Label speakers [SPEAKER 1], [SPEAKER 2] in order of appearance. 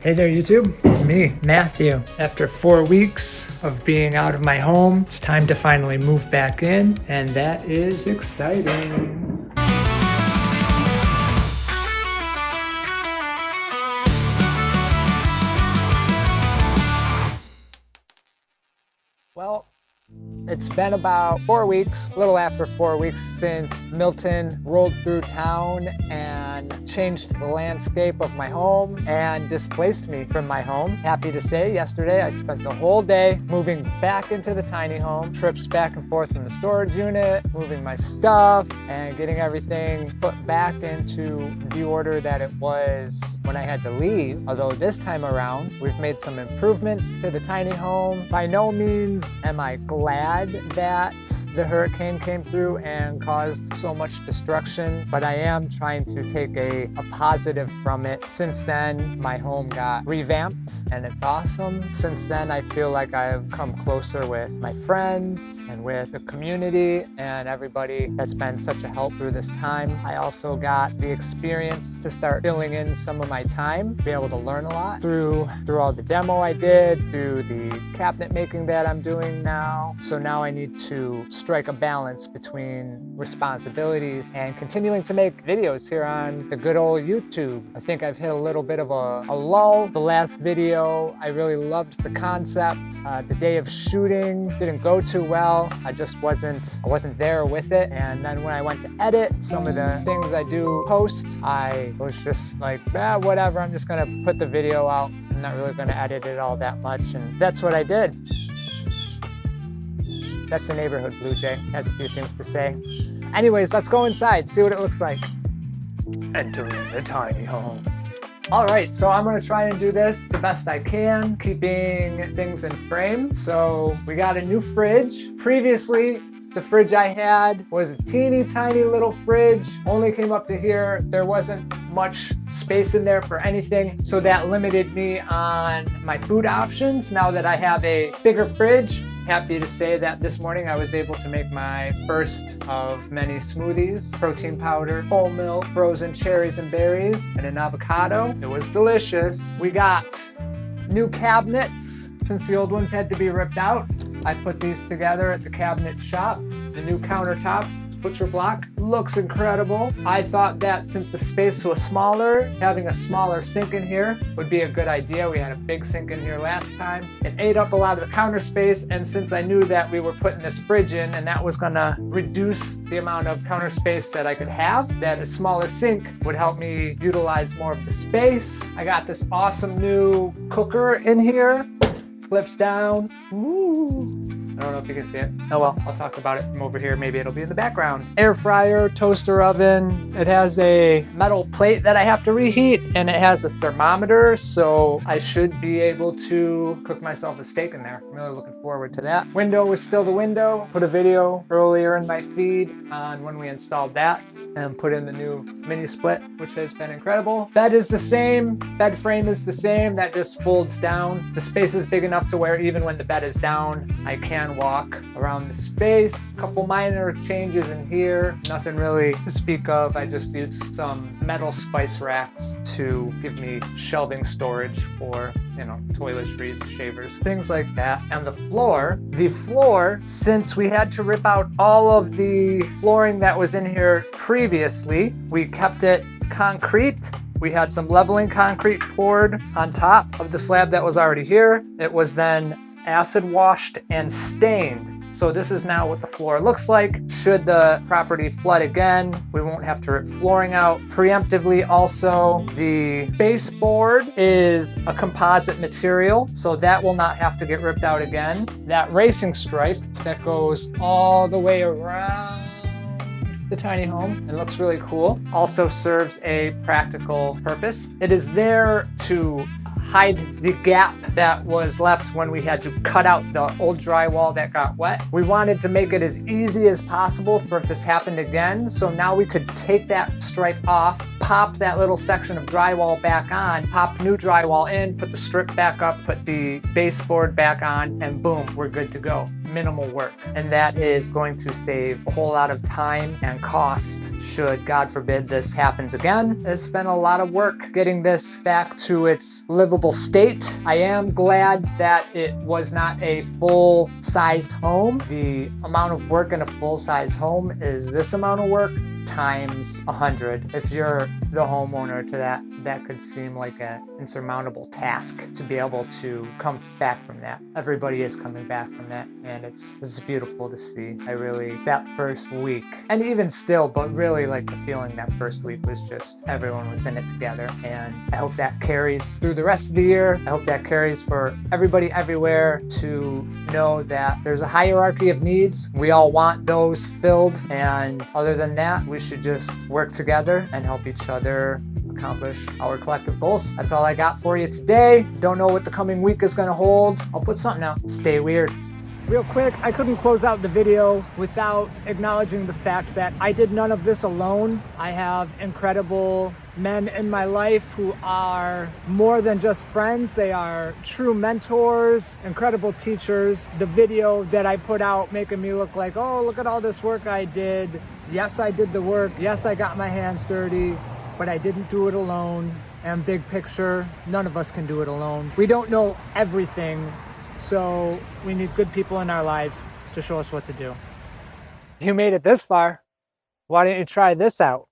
[SPEAKER 1] Hey there, YouTube. It's me, Matthew. After 4 weeks of being out of my home, it's time to finally move back in, and that is exciting. Well, it's been about 4 weeks, a little after 4 weeks, since Milton rolled through town and changed the landscape of my home and displaced me from my home. Happy to say, yesterday I spent the whole day moving back into the tiny home, trips back and forth from the storage unit, moving my stuff, and getting everything put back into the order that it was when I had to leave. Although this time around, we've made some improvements to the tiny home. By no means am I glad that the hurricane came through and caused so much destruction, but I am trying to take a positive from it. Since then, my home got revamped and it's awesome. Since then, I feel like I've come closer with my friends and with the community and everybody that's been such a help through this time. I also got the experience to start filling in some of my time, be able to learn a lot through all the demo I did, through the cabinet making that I'm doing now. So now I need to strike a balance between responsibilities and continuing to make videos here on the good old YouTube. I think I've hit a little bit of a lull. The last video, I really loved the concept. The day of shooting didn't go too well. I wasn't there with it. And then when I went to edit some of the things I do post, I was just like, whatever, I'm just gonna put the video out. I'm not really gonna edit it all that much. And that's what I did. That's the neighborhood blue jay. Has a few things to say. Anyways, let's go inside, see what it looks like. Entering the tiny home. All right, so I'm gonna try and do this the best I can, keeping things in frame. So we got a new fridge. Previously, the fridge I had was a teeny tiny little fridge, only came up to here. There wasn't much space in there for anything, so that limited me on my food options. Now that I have a bigger fridge, happy to say that this morning I was able to make my first of many smoothies. Protein powder, whole milk, frozen cherries and berries, and an avocado. It was delicious. We got new cabinets since the old ones had to be ripped out. I put these together at the cabinet shop. The new countertop, butcher block, looks incredible. I thought that since the space was smaller, having a smaller sink in here would be a good idea. We had a big sink in here last time. It ate up a lot of the counter space, and since I knew that we were putting this fridge in and that was gonna reduce the amount of counter space that I could have, that a smaller sink would help me utilize more of the space. I got this awesome new cooker in here. Flips down. Ooh. I don't know if you can see it. Oh well, I'll talk about it from over here. Maybe it'll be in the background. Air fryer, toaster oven. It has a metal plate that I have to reheat, and it has a thermometer, so I should be able to cook myself a steak in there. I'm really looking forward to that. Window is still the window. Put a video earlier in my feed on when we installed that and put in the new mini split, which has been incredible. Bed is the same. Bed frame is the same. That just folds down. The space is big enough to where even when the bed is down, I can walk around the space. Couple minor changes in here. Nothing really to speak of. I just used some metal spice racks to give me shelving storage for, toiletries, shavers, things like that. And the floor, since we had to rip out all of the flooring that was in here previously, we kept it concrete. We had some leveling concrete poured on top of the slab that was already here. It was then acid washed and stained. So this is now what the floor looks like. Should the property flood again, we won't have to rip flooring out. Preemptively also, the baseboard is a composite material, so that will not have to get ripped out again. That racing stripe that goes all the way around the tiny home and looks really cool also serves a practical purpose. It is there to hide the gap that was left when we had to cut out the old drywall that got wet. We wanted to make it as easy as possible for if this happened again. So now we could take that stripe off, pop that little section of drywall back on, pop new drywall in, put the strip back up, put the baseboard back on, and boom, we're good to go. Minimal work. And that is going to save a whole lot of time and cost should, God forbid, this happens again. It's been a lot of work getting this back to its livable livable state. I am glad that it was not a full-sized home. The amount of work in a full-size home is this amount of work times 100. If you're the homeowner to that, that could seem like an insurmountable task to be able to come back from that. Everybody is coming back from that, and it's beautiful to see. That first week, and even still, but really like the feeling that first week was just everyone was in it together, and I hope that carries through the rest of the year. I hope that carries for everybody everywhere to know that there's a hierarchy of needs. We all want those filled, and other than that, we should just work together and help each other accomplish our collective goals. That's all I got for you today. Don't know what the coming week is going to hold. I'll put something out. Stay weird. Real quick, I couldn't close out the video without acknowledging the fact that I did none of this alone. I have incredible men in my life who are more than just friends. They are true mentors, incredible teachers. The video that I put out making me look like, oh, look at all this work I did. Yes, I did the work. Yes, I got my hands dirty, but I didn't do it alone. And big picture, none of us can do it alone. We don't know everything, so we need good people in our lives to show us what to do. If you made it this far, why don't you try this out?